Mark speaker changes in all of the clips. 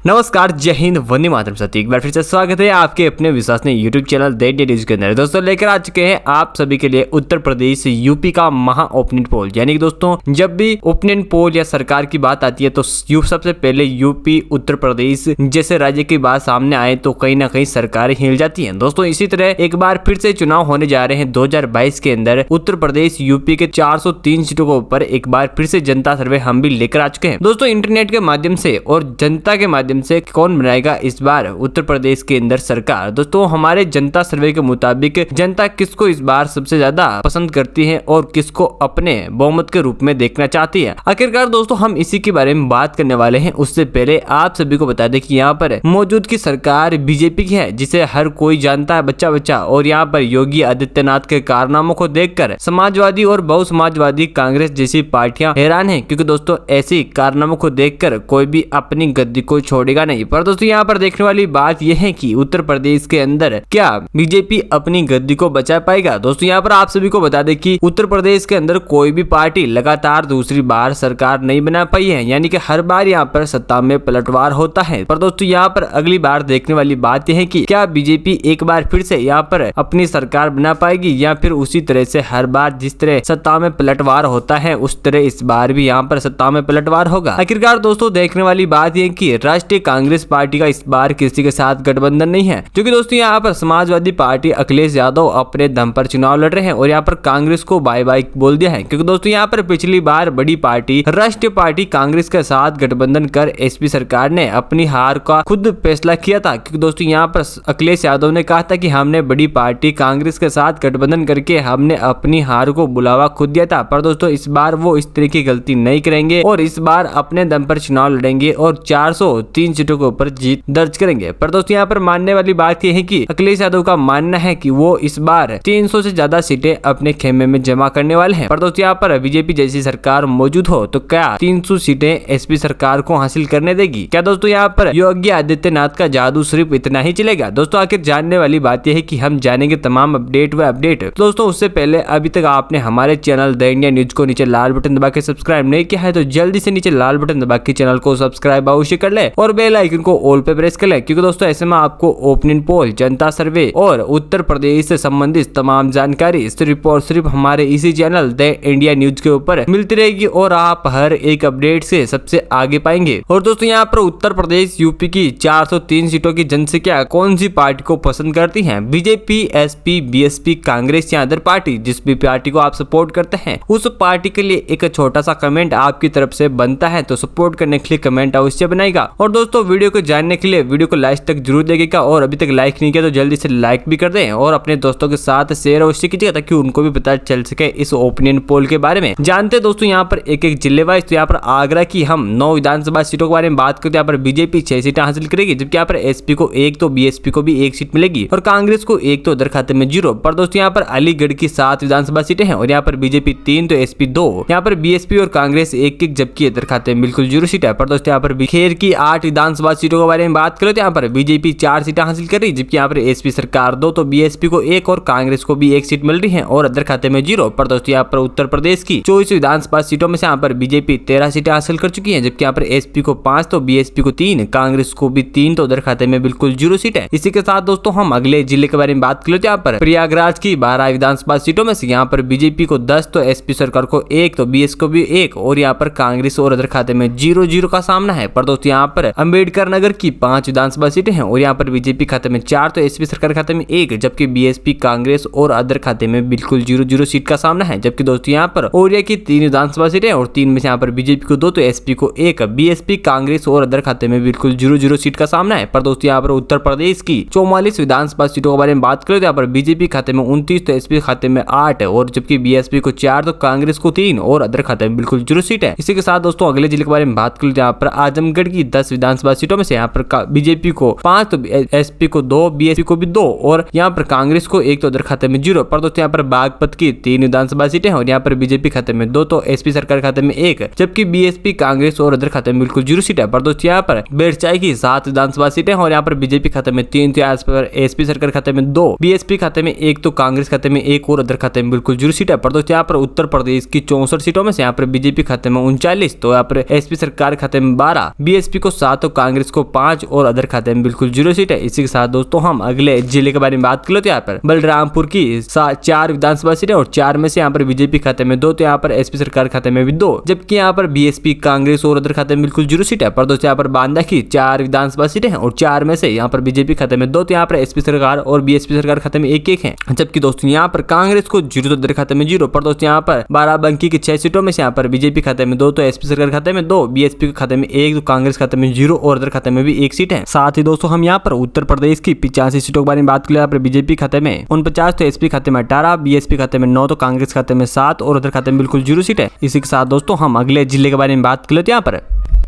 Speaker 1: नमस्कार, जय हिंद, वंदे मातरम। साथी एक बार फिर से स्वागत है आपके अपने विश्वसनीय YouTube channel the India news के अंदर। दोस्तों लेकर आ चुके हैं आप सभी के लिए उत्तर प्रदेश यूपी का महा ओपिनियन पोल। यानी कि दोस्तों जब भी ओपिनियन पोल या सरकार की बात आती है तो सबसे पहले यूपी उत्तर प्रदेश जैसे राज्य की बात सामने आए तो कहीं ना कहीं सरकारें हिल जाती है। दोस्तों इसी तरह एक बार फिर से चुनाव होने जा रहे हैं 2022 के अंदर। उत्तर प्रदेश यूपी के 403 सीटों के ऊपर एक बार फिर से जनता सर्वे हम भी लेकर आ चुके हैं। दोस्तों इंटरनेट के माध्यम से और जनता के माध्यम से कौन बनाएगा इस बार उत्तर प्रदेश के अंदर सरकार। दोस्तों हमारे जनता सर्वे के मुताबिक जनता किसको इस बार सबसे ज्यादा पसंद करती है और किसको अपने बहुमत के रूप में देखना चाहती है। आखिरकार दोस्तों हम इसी के बारे में बात करने वाले हैं। उससे पहले आप सभी को बता दें कि यहाँ पर मौजूद की सरकार बीजेपी की है, जिसे हर कोई जानता है, बच्चा बच्चा। और यहाँ पर योगी आदित्यनाथ के कारनामों को देखकर समाजवादी और बहु समाजवादी कांग्रेस जैसी पार्टियां हैरान है, क्योंकि दोस्तों ऐसी कारनामों को देखकर कोई भी अपनी गद्दी को छोड़ेगा नहीं। पर दोस्तों यहाँ पर देखने वाली बात यह है कि उत्तर प्रदेश के अंदर क्या बीजेपी अपनी गद्दी को बचा पाएगा। दोस्तों यहाँ पर आप सभी को बता दें कि उत्तर प्रदेश के अंदर कोई भी पार्टी लगातार दूसरी बार सरकार नहीं बना पाई है, यानी कि हर बार यहाँ पर सत्ता में पलटवार होता है। पर दोस्तों यहाँ पर अगली बार देखने वाली बात यह है कि क्या बीजेपी एक बार फिर से यहाँ पर अपनी सरकार बना पाएगी, या फिर उसी तरह से हर बार जिस तरह सत्ता में पलटवार होता है उस तरह इस बार भी यहाँ पर सत्ता में पलटवार होगा। आखिरकार दोस्तों देखने वाली बात यह कि राष्ट्रीय कांग्रेस पार्टी का इस बार किसी के साथ गठबंधन नहीं है, क्योंकि दोस्तों यहाँ पर समाजवादी पार्टी अखिलेश यादव अपने दम पर चुनाव लड़ रहे हैं और यहाँ पर कांग्रेस को बाय बाय बोल दिया है। क्योंकि दोस्तों यहाँ पर पिछली बार बड़ी पार्टी राष्ट्रीय पार्टी कांग्रेस के साथ गठबंधन कर एसपी सरकार ने अपनी हार का खुद फैसला किया था। क्योंकि दोस्तों यहाँ पर अखिलेश यादव ने कहा था कि हमने बड़ी पार्टी कांग्रेस के साथ गठबंधन करके हमने अपनी हार को बुलावा खुद दिया था। पर दोस्तों इस बार वो इस तरह की गलती नहीं करेंगे और इस बार अपने दम पर चुनाव लड़ेंगे और 403 सीटों के ऊपर जीत दर्ज करेंगे। पर दोस्तों यहाँ पर मानने वाली बात यह है कि अखिलेश यादव का मानना है कि वो इस बार 300 से ज्यादा सीटें अपने खेमे में जमा करने वाले हैं। पर दोस्तों यहाँ पर बीजेपी जैसी सरकार मौजूद हो तो क्या 300 सीटें एसपी सरकार को हासिल करने देगी? क्या दोस्तों यहाँ पर योगी आदित्यनाथ का जादू सिर्फ इतना ही चलेगा? दोस्तों आखिर जानने वाली बात यह है कि हम जानेंगे तमाम अपडेट व अपडेट। दोस्तों उससे पहले अभी तक आपने हमारे चैनल द इंडिया न्यूज को नीचे लाल बटन दबा के सब्सक्राइब नहीं किया है तो जल्दी से नीचे लाल बटन दबा के चैनल को सब्सक्राइब अवश्य कर ले और बेल आइकन को ऑल पे प्रेस कर ले, क्योंकि दोस्तों ऐसे में आपको ओपिनियन पोल, जनता सर्वे और उत्तर प्रदेश से संबंधित तमाम जानकारी सिर्फ और सिर्फ हमारे इसी चैनल द इंडिया न्यूज के ऊपर मिलती रहेगी और आप हर एक अपडेट से सबसे आगे पाएंगे। और दोस्तों यहाँ पर उत्तर प्रदेश यूपी की 403 सीटों की जनसंख्या कौन सी पार्टी को पसंद करती है? बीजेपी, एसपी, बीएसपी, कांग्रेस या अदर पार्टी? जिस भी पार्टी को आप सपोर्ट करते हैं उस पार्टी के लिए एक छोटा सा कमेंट आपकी तरफ से बनता है, तो सपोर्ट करने के लिए कमेंट अवश्य बनाएगा। और दोस्तों वीडियो को जानने के लिए वीडियो को लास्ट तक जरूर देखिएगा और अभी तक लाइक नहीं किया तो जल्दी से लाइक भी कर दें और अपने दोस्तों के साथ शेयर अवश्य कीजिएगा ताकि उनको भी पता चल सके इस ओपिनियन पोल के बारे में। जानते हैं दोस्तों यहाँ पर एक एक जिले वाइज। तो यहाँ पर आगरा की हम 9 विधानसभा सीटों के बारे में बात करते हैं। यहाँ पर बीजेपी 6 सीटें हासिल करेगी, जबकि यहाँ पर एसपी को 1 तो बीएसपी को भी 1 सीट मिलेगी और कांग्रेस को 1 तो उधर खाते में 0। पर दोस्तों यहाँ पर अलीगढ़ की 7 विधानसभा सीटें हैं और यहाँ पर बीजेपी 3 तो एसपी 2। यहाँ पर बीएसपी और कांग्रेस 1-1 जबकि इधर खाते में बिल्कुल 0 सीट है। पर दोस्तों यहाँ पर खेर की 8 विधानसभा सीटों के बारे में बात करें तो यहाँ पर बीजेपी 4 सीटें हासिल कर रही, जबकि यहाँ पर एसपी सरकार 2 तो बीएसपी को 1 और कांग्रेस को भी 1 सीट मिल रही है और अदर खाते में 0। पर दोस्तों यहाँ पर उत्तर प्रदेश की 24 विधानसभा सीटों में से यहाँ पर बीजेपी 13 सीटें हासिल कर चुकी है, जबकि यहाँ पर एसपी को 5 तो बीएसपी को 3, कांग्रेस को भी 3 तो उधर खाते में बिल्कुल 0 सीट है। इसी के साथ दोस्तों हम अगले जिले के बारे में बात कर लेते हैं। यहाँ पर प्रयागराज की 12 विधानसभा सीटों में से यहाँ पर बीजेपी को 10 तो एसपी सरकार को 1 तो बीएस को भी 1 और यहाँ पर कांग्रेस और अदर खाते में 0-0 का सामना है। पर दोस्तों यहाँ पर अंबेडकर नगर की 5 विधानसभा सीटें हैं और यहाँ पर बीजेपी खाते में 4 तो एसपी सरकार खाते में 1, जबकि बीएसपी, कांग्रेस और अदर खाते में बिल्कुल 0-0 सीट का सामना है। जबकि दोस्तों यहाँ पर ओरिया की 3 विधानसभा सीटें और 3 में से यहाँ पर बीजेपी को 2 तो एसपी को 1, बीएसपी, कांग्रेस और अदर खाते में बिल्कुल 0-0 सीट का सामना है। पर दोस्तों यहाँ पर उत्तर प्रदेश की 44 विधानसभा सीटों के बारे में बात करें तो यहाँ पर बीजेपी खाते में 29 तो एसपी खाते में 8 और जबकि बीएसपी को 4 तो कांग्रेस को 3 और अदर खाते में बिल्कुल 0 सीट है। इसी के साथ दोस्तों अगले जिले के बारे में बात करें तो यहाँ पर आजमगढ़ की 10 विधानसभा सीटों में से यहाँ पर बीजेपी को 5 तो एसपी को 2, बीएसपी को भी 2 और यहाँ पर कांग्रेस को 1 तो उधर खाते में 0। पर दोस्तों यहाँ पर बागपत की 3 विधानसभा सीटें हैं और यहाँ पर बीजेपी खाते में 2 तो एसपी सरकार खाते में 1, जबकि बीएसपी, कांग्रेस और अदर खाते में बिल्कुल 0 सीट है। पर दोस्तों यहाँ पर बेरचाई की 7 विधानसभा सीटें और यहाँ पर बीजेपी खाते में 3 तो यहाँ पर एसपी सरकार खाते में 2, बीएसपी खाते में 1 तो कांग्रेस खाते में 1 और अदर खाते में बिल्कुल 0 सीट है। पर दोस्तों यहाँ पर उत्तर प्रदेश की 64 सीटों में से यहाँ पर बीजेपी खाते में 39 तो यहाँ पर एसपी सरकार खाते में 12, बीएसपी को 7 7 तो कांग्रेस को 5 और अदर खाते में बिल्कुल 0 सीट है। इसी के साथ दोस्तों हम अगले जिले के बारे में बात कर लेते हैं। यहाँ पर बलरामपुर की 4 विधानसभा सीटें और 4 में से यहाँ पर बीजेपी खाते में 2, तो यहाँ पर एसपी सरकार खाते में भी 2, जबकि यहाँ पर बीएसपी कांग्रेस और अदर खाते में बिल्कुल 0 सीट है। पर दोस्तों यहाँ पर बांदा की 4 विधानसभा सीटें हैं और 4 में से यहाँ पर बीजेपी खाते में 2, तो यहाँ पर एसपी सरकार और बीएसपी सरकार खाते में 1-1 है। जबकि दोस्तों यहाँ पर कांग्रेस को 0 तो अदर खाते में 0। पर दोस्तों यहाँ पर बाराबंकी की 6 सीटों में से यहाँ पर बीजेपी खाते में 2, तो एसपी सरकार खाते में 2, बीएसपी के खाते में 1, तो कांग्रेस खाते में 0 और अदर खाते में भी 1 सीट है। साथ ही दोस्तों हम यहाँ पर उत्तर प्रदेश की 85 सीटों के बारे में बात करें। यहाँ पर बीजेपी खाते में 49, तो एसपी खाते में 18, बीएसपी खाते में 9, तो कांग्रेस खाते में 7 और अदर खाते में बिल्कुल 0 सीट है। इसी के साथ दोस्तों हम अगले जिले के बारे में बात कर लेते हैं। यहाँ पर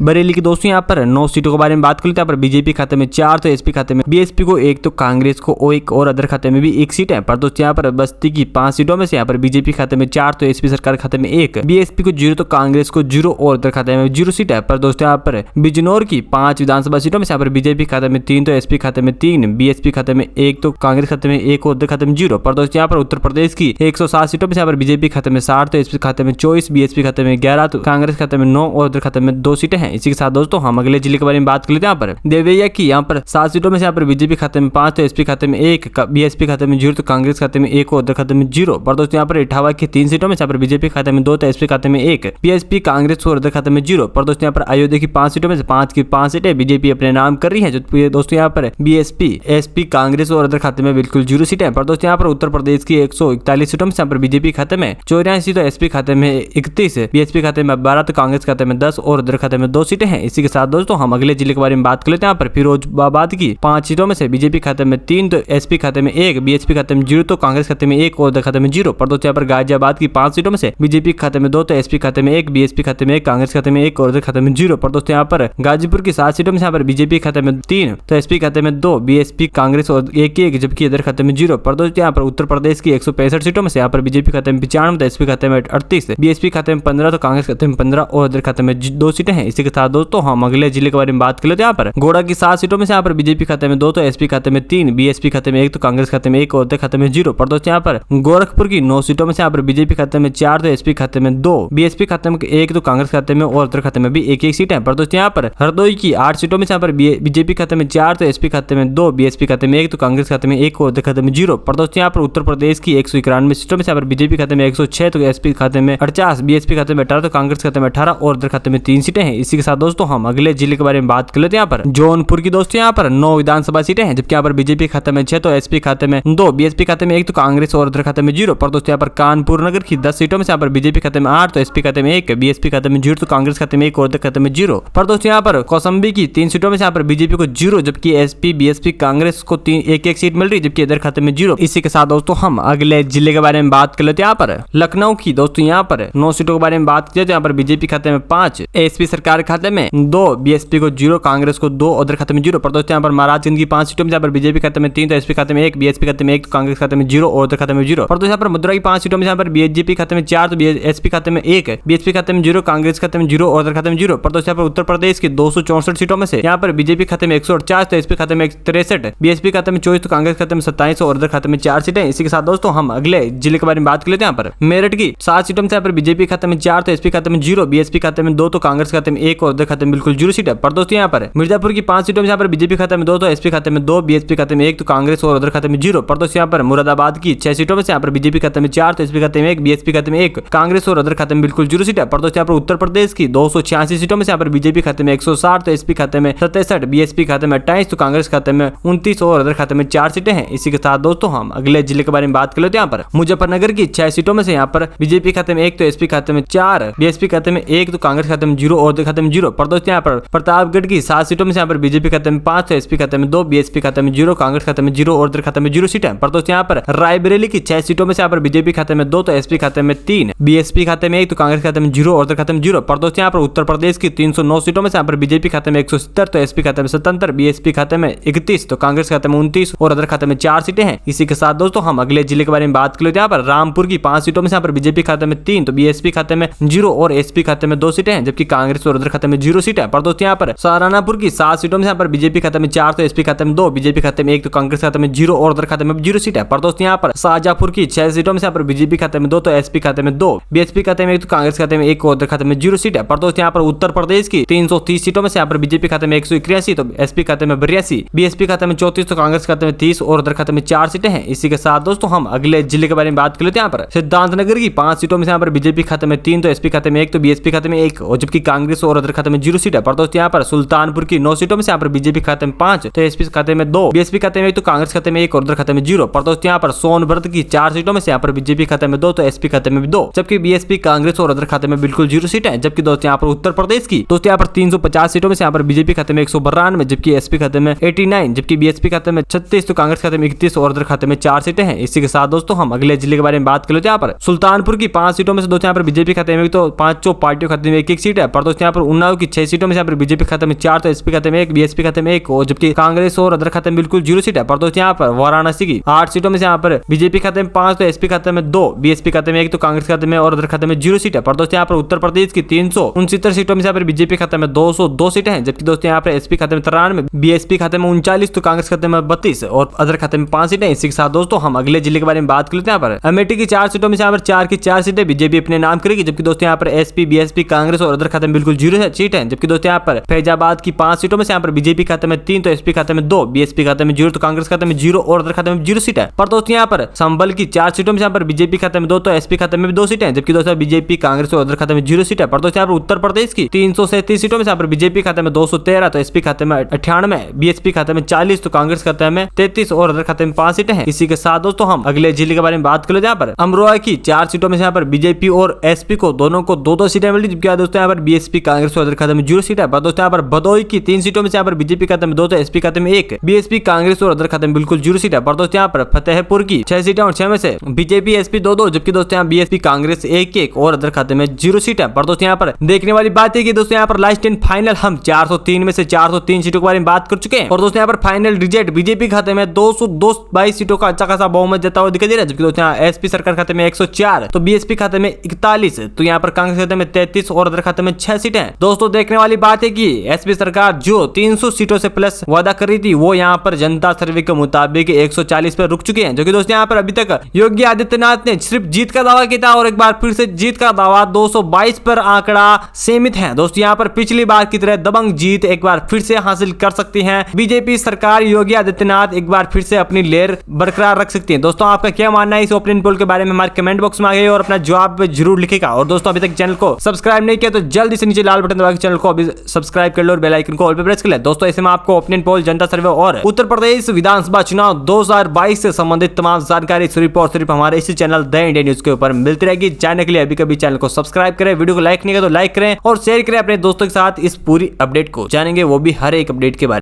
Speaker 1: बरेली की दोस्तों यहाँ पर 9 सीटों के बारे में बात कर लेते हैं। यहाँ पर बीजेपी खाते में 4, तो एसपी खाते में बीएसपी को 1, तो कांग्रेस को 1 और अदर खाते में भी 1 सीट है। पर दोस्तों यहाँ पर बस्ती की 5 सीटों में से यहाँ पर बीजेपी खाते में 4, तो एसपी सरकार खाते में 1, बीएसपी को 0, तो कांग्रेस को 0 और अदर खाते में 0 सीट है। पर दोस्तों यहाँ पर बिजनौर की 5 विधानसभा सीटों में से यहाँ पर बीजेपी खाते में 3, तो एसपी खाते में 3, बीएसपी खाते में 1, तो कांग्रेस खाते में 1 और अदर खाते में 0। पर दोस्तों यहाँ पर उत्तर प्रदेश की 107 सीटों में से यहाँ पर बीजेपी खाते में 60, तो एसपी खाते में 24, बीएसपी खाते में 11, तो कांग्रेस खाते में 9 और अदर खाते में 2 सीटें हैं। इसी के साथ दोस्तों हम अगले जिले के बारे में बात कर लेते हैं। यहाँ पर देवैया की यहाँ पर 7 सीटों में से यहाँ पर बीजेपी खाते में 5, तो एसपी खाते में 1, बीएसपी खाते में 0, तो कांग्रेस खाते में 1 और अदर खाते में 0। पर दोस्तों यहाँ पर इटावा की 3 सीटों में यहाँ पर बीजेपी खाते में 2, तो एसपी खाते में 1, बीएसपी कांग्रेस और अदर खाते में 0। पर दोस्तों यहाँ पर अयोध्या की 5 सीटों में से 5 की 5 सीटें बीजेपी अपने नाम कर रही है, जो दोस्तों यहाँ पर बीएसपी, एसपी, कांग्रेस और अदर खाते में बिल्कुल 0 सीट है। पर दोस्तों यहाँ पर उत्तर प्रदेश की 141 सीटों में यहाँ पर बीजेपी खाते में 84, तो एसपी खाते में 31, बीएसपी खाते में 12, तो कांग्रेस खाते में 10 और अदर खाते में 2 सीटें हैं। इसी के साथ दोस्तों हम अगले जिले के बारे में बात कर लेते हैं। यहाँ पर फिरोजाबाद की 5 सीटों में से बीजेपी खाते में 3, तो एसपी खाते में 1, बीएसपी खाते में 0, तो कांग्रेस खाते में 1 और अदर खाते में 0। पर दोस्तों यहाँ पर गाजियाबाद की 5 सीटों में से बीजेपी खाते में 2, तो एसपी खाते में 1, बीएसपी खाते में 1, कांग्रेस खाते में 1 और अदर खाते में 0। पर दोस्तों यहाँ पर गाजीपुर की 7 सीटों में यहाँ पर बीजेपी खाते में 3, तो एसपी खाते में 2, बीएसपी कांग्रेस और 1, जबकि अदर खाते में 0। पर दोस्तों यहाँ पर उत्तर प्रदेश की 165 सीटों में से यहाँ पर बीजेपी खाते में 95, तो एसपी खाते में 38, बीएसपी खाते में 15, तो कांग्रेस खाते में 15 और अदर खाते में 2 सीटें हैं। इसी के साथ दोस्तों हम अगले जिले के बारे में बात कर लेते हैं। यहाँ पर गोड़ा की 7 सीटों में से यहाँ पर बीजेपी खाते में 2, तो एसपी खाते में 3, बीएसपी खाते में 1, तो कांग्रेस खाते में 1 और अदर खाते में 0। पर दोस्तों यहाँ पर गोरखपुर की 9 सीटों में से यहाँ पर बीजेपी खाते में 4, तो एसपी खाते में 2, बीएसपी खाते में 1, तो कांग्रेस खाते में और अदर खाते में भी 1-1 सीट है। पर दोस्तों यहाँ पर हरदोई की 8 सीटों में से यहाँ पर बीजेपी खाते में 4, तो एसपी खाते में 2, बीएसपी खाते में 1, तो कांग्रेस खाते में 1 और अदर खाते में 0। पर दोस्तों यहाँ पर उत्तर प्रदेश की 191 सीटों में से यहाँ पर बीजेपी खाते में 106, तो एसपी खाते में 48, बीएसपी खाते में 18, तो कांग्रेस खाते में 18 और अदर खाते में 3 सीटें हैं। इसी के साथ दोस्तों हम अगले जिले के बारे में बात कर लेते हैं। यहाँ पर जौनपुर की दोस्तों यहाँ पर 9 विधानसभा सीटें हैं, जबकि यहाँ पर बीजेपी खाते में 6, तो एसपी खाते में 2, बीएसपी खाते में 1, तो कांग्रेस और अदर खाते में 0। पर दोस्तों यहाँ पर कानपुर नगर की 10 सीटों में यहाँ पर बीजेपी खाते में 8, तो एसपी खाते में 1, बीएसपी खाते में 0, तो कांग्रेस खाते में 1 और अदर खाते में 0। पर दोस्तों यहाँ पर कौसंबी की 3 सीटों में यहाँ पर बीजेपी को 0, जबकि एसपी, बीएसपी, कांग्रेस को 1-1 सीट मिल रही है, जबकि अदर खाते में 0। इसी के साथ दोस्तों हम अगले जिले के बारे में बात कर लेते हैं। यहाँ पर लखनऊ की दोस्तों यहाँ पर 9 सीटों के बारे में बात किया, तो यहाँ पर बीजेपी खाते में 5, एसपी सरकार खाते में 2, बीएसपी को 0, कांग्रेस को 2, अदर खाते में 0। पर दोस्तों यहाँ पर महाराजगंज की 5 सीटों में यहाँ पर बीजेपी खाते में 3, तो एसपी खाते में 1, बीएसपी खाते में 1, तो कांग्रेस खाते में 0 और अदर खाते में 0। पर दोस्तों यहाँ पर मथुरा की 5 सीटों में यहाँ पर बीजेपी खाते में 4, तो एसपी खाते में 1, बीएसपी खाते में 0, कांग्रेस खाते में 0 और अदर खाते में 0। पर दोस्तों यहाँ पर उत्तर प्रदेश की 264 सीटों में से यहाँ पर बीजेपी खाते में 148, तो एसपी खाते में 63, बीएसपी खाते में 24, तो कांग्रेस खाते में 27 और अदर खाते में 4 सीटें। इसी के साथ दोस्तों हम अगले जिले के बारे में बात कर लेते हैं। यहाँ पर मेरठ की 7 सीटों में यहाँ पर बीजेपी खाते में 4, तो एसपी खाते में 0, बीएसपी खाते में 2, तो कांग्रेस खाते में 1 और अदर खाते में बिल्कुल 0 सीट है। पर दोस्तों यहाँ पर मिर्जापुर की 5 सीटों में यहाँ पर बीजेपी खाते में 2, तो एसपी खाते में 2, बीएसपी खाते में 1, तो कांग्रेस और अदर खाते में 0। पर दोस्तों यहाँ पर मुरादाबाद की 6 सीटों में यहाँ पर बीजेपी खाते में 4, तो एसपी खाते में 1, बीएसपी खाते में 1, कांग्रेस और अदर खाते में बिल्कुल 0 सीट है। पर दोस्तों यहाँ पर उत्तर प्रदेश की 286 सीटों में यहाँ पर बीजेपी खाते में 160, तो एसपी खाते में 67, बीएसपी खाते में 28, तो कांग्रेस खाते में 29 और अदर खाते में 4 सीटें हैं। इसी के साथ दोस्तों हम अगले जिले के बारे में बात कर लेते हैं। यहाँ पर मुजफ्फरनगर की 6 सीटों में से यहाँ पर बीजेपी खाते में 1, तो एसपी खाते में 4, बीएसपी खाते में 1, तो कांग्रेस खाते में 0 और अदर खाते में 0। पर दोस्तों यहाँ पर प्रतापगढ़ की 7 सीटों में यहाँ पर बीजेपी खाते में 5, तो एसपी खाते में 2, बीएसपी खाते में 0, कांग्रेस खाते में 0 और अदर खाते में 0 सीट है। पर दोस्तों यहाँ पर रायबरेली की 6 सीटों में यहाँ पर बीजेपी खाते में 2, तो एसपी खाते में 3, बीएसपी खाते में 1, तो कांग्रेस खाते में 0 और अदर खाते में 0। पर दोस्तों यहाँ पर उत्तर प्रदेश की 309 सीटों में यहाँ पर बीजेपी खाते में 170, तो एसपी खाते में 77, बीएसपी खाते में 31, तो कांग्रेस खाते में 29 और अदर खाते में 4 सीटें हैं। इसी के साथ दोस्तों हम अगले जिले के बारे में बात कर लेते हैं। यहाँ पर रामपुर की 5 सीटों में यहाँ पर बीजेपी खाते में 3, तो बीएसपी खाते में 0 और एसपी खाते में 2 सीटें हैं, जबकि कांग्रेस और अदर खाते में 0 सीट है। पर दोस्तों यहाँ पर सहारनपुर की 7 सीटों में यहाँ पर बीजेपी खाते में 4 तो एसपी खाते में 2, बीजेपी खाते में 1 तो कांग्रेस खाते में 0 और उधर खाते में 0 सीट है। पर दोस्तों यहाँ पर शाहजहांपुर की 6 सीटों में यहाँ पर बीजेपी खाते में 2 तो एसपी खाते में 2, बीएसपी खाते में 1 तो कांग्रेस खाते में 1 और उधर खाते में 0 सीट है। पर दोस्तों यहाँ पर उत्तर प्रदेश की 330 सीटों में यहाँ पर बीजेपी खाते में 181 तो एसपी खाते में 82, बीएसपी खाते में 34 तो कांग्रेस खाते में 30 और उधर खाते में 4 सीटें हैं। इसी के साथ दोस्तों हम अगले जिले के बारे में बात कर लेते हैं। यहाँ पर सिद्धार्थनगर की 5 सीटों में यहाँ पर बीजेपी खाते में 3 तो एसपी खाते में 1 तो बीएसपी खाते में 1 और जबकि कांग्रेस और उधर खाते में 0 सीट है। पर दोस्तों यहाँ पर सुल्तानपुर की 9 सीटों में यहाँ पर बीजेपी खाते में 5 तो एसपी खाते में 2, बीएसपी खाते में 1 तो कांग्रेस खाते में 1 और उधर खाते में 0। पर दोस्तों यहाँ पर सोनभद्र की 4 सीटों में यहाँ पर बीजेपी खाते में 2 तो एसपी खाते में 2, जबकि बीएसपी कांग्रेस और उधर खाते में बिल्कुल 0 सीट है। जबकि दोस्तों यहाँ पर उत्तर प्रदेश की दोस्तों यहाँ पर 350 सीटों में यहाँ पर बीजेपी खाते में 192 जबकि एसपी खाते में 89, जबकि बीएसपी खाते में 36 तो कांग्रेस खाते में 31 और उधर खाते में 4 सीटें हैं। इसी के साथ दोस्तों हम अगले जिले के बारे में बात कर लेते हैं। यहाँ पर सुल्तानपुर की 5 सीटों में से दोस्तों यहाँ पर बीजेपी खाते में तो 5 पार्टियों खाते में 1 सीट है। पर दोस्तों यहाँ पर उन्नाव की 6 सीटों में यहाँ पर बीजेपी खाते में 4 तो एसपी खाते में 1, बीएसपी खाते में 1 और जबकि कांग्रेस और उधर खाते में बिल्कुल 0 सीट है। पर दोस्तों यहाँ पर वाराणसी की 8 सीटों में यहाँ पर बीजेपी खाते में 5 तो एसपी खाते में 2, बीएसपी खाते में 1 तो कांग्रेस खाते में और उधर खाते में 0 सीट है। पर दोस्तों यहाँ पर उत्तर प्रदेश की 369 सीटों में यहाँ पर बीजेपी खाते में 202 सीटें हैं, जबकि दोस्तों यहाँ पर एसपी खाते में 93, बीएसपी खाते में 39 तो कांग्रेस खाते में 32 और अदर खाते में 5 सीटें। इसी के साथ दोस्तों हम अगले जिले के बारे में बात कर लेते हैं। यहाँ पर अमेठी की 4 सीटों में यहाँ पर 4 की 4 सीटें बीजेपी अपने नाम करेगी, जबकि दोस्तों यहाँ पर एसपी, बीएसपी, कांग्रेस और अदर खाते में बिल्कुल 0 सीट है। जबकि दोस्तों यहाँ पर फैजाबाद की 5 सीटों में यहाँ पर बीजेपी खाते में 3 तो एसपी खाते में 2, बीएसपी खाते में 0 तो कांग्रेस खाते में 0 और अदर खाते में 0 सीट है। पर दोस्तों यहाँ पर संभल की 4 सीटों में यहाँ पर बीजेपी खाते में 2 तो एसपी खाते में 2 सीटें, जबकि दोस्तों बीजेपी, कांग्रेस और अदर खाते में 0 सीट है। पर दोस्तों यहाँ पर उत्तर प्रदेश की 337 सीटों में यहाँ पर बीजेपी खाते में 213 तो एसपी खाते में 98, बीएसपी खाते में 40 तो कांग्रेस खाते में 33 और अदर खाते में 5 सीटें हैं। इसी के साथ दोस्तों हम अगले जिले के बारे में बात कर लेते हैं। यहाँ पर अमरोहा की 4 सीटों में यहाँ पर बीजेपी और एसपी को दोनों को 2-2 सीटें मिली, जबकि दोस्तों यहाँ पर बीएसपी, कांग्रेस और अदर खाते में 0 सीट है। पर दोस्तों यहाँ पर भदोही की 3 सीटों में यहाँ पर बीजेपी खाते में 2 तो एसपी खाते में 1, बीएसपी, कांग्रेस और अदर खाते में बिल्कुल 0 सीट है। पर दोस्तों यहाँ पर फतेहपुर की 6 सीटें और 6 में से बीजेपी, एसपी 2-2, जबकि दोस्तों यहाँ बीएसपी, कांग्रेस 1-1 और अदर खाते में 0 सीट है। पर दोस्तों यहाँ पर देखने वाली बात है कि दोस्तों यहाँ पर लास्ट एंड फाइनल हम 403 में से 403 सीटों के बारे में बात कर चुके हैं। और दोस्तों यहाँ पर फाइनल रिजल्ट बीजेपी खाते में 222 सीटों का अच्छा खासा बहुमत जता हुआ दिखाई दे रहा है, जबकि दोस्तों यहाँ एसपी सरकार खाते में 104 तो बीएसपी खाते में 41 तो यहाँ पर कांग्रेस खाते में 33 और अदर खाते में 6 सीटें हैं। दोस्तों देखने वाली बात है कि एसपी सरकार जो 300 सीटों से प्लस वादा कर रही थी वो यहाँ पर जनता सर्वे के मुताबिक 140 पर रुक चुके हैं, जो कि दोस्तों यहाँ पर अभी तक योगी आदित्यनाथ ने सिर्फ जीत का दावा किया था और एक बार फिर से जीत का दावा 222 पर आंकड़ा सीमित है। दोस्तों यहाँ पर पिछली बार की तरह दबंग जीत एक बार फिर से हासिल कर सकती है बीजेपी सरकार, योगी आदित्यनाथ एक बार फिर से अपनी लेर बरकरार रख सकती है। दोस्तों आपका क्या मानना है इस ओपिनियन पोल के बारे में हमारे कमेंट बॉक्स में आइए और अपना जवाब जरूर लिखेगा। और दोस्तों अभी तक चैनल को सब्सक्राइब नहीं किया तो जल्दी से नीचे लाल बटन दबा के चैनल को अभी सब्सक्राइब कर लो और बेल आइकन को ऑल पे प्रेस कर ले। दोस्तों ऐसे में आपको ओपिनियन पोल, जनता सर्वे और उत्तर प्रदेश विधानसभा चुनाव 2022 से संबंधित तमाम जानकारी सिर्फ और सिर्फ हमारे इसी चैनल द इंडिया न्यूज के ऊपर मिलती रहेगी। जानने के लिए अभी कभी चैनल को सब्सक्राइब करें, वीडियो को लाइक नहीं किया तो लाइक करें और शेयर करें अपने दोस्तों के साथ इस पूरी अपडेट को, जानेंगे वो भी हर एक अपडेट के बारे में।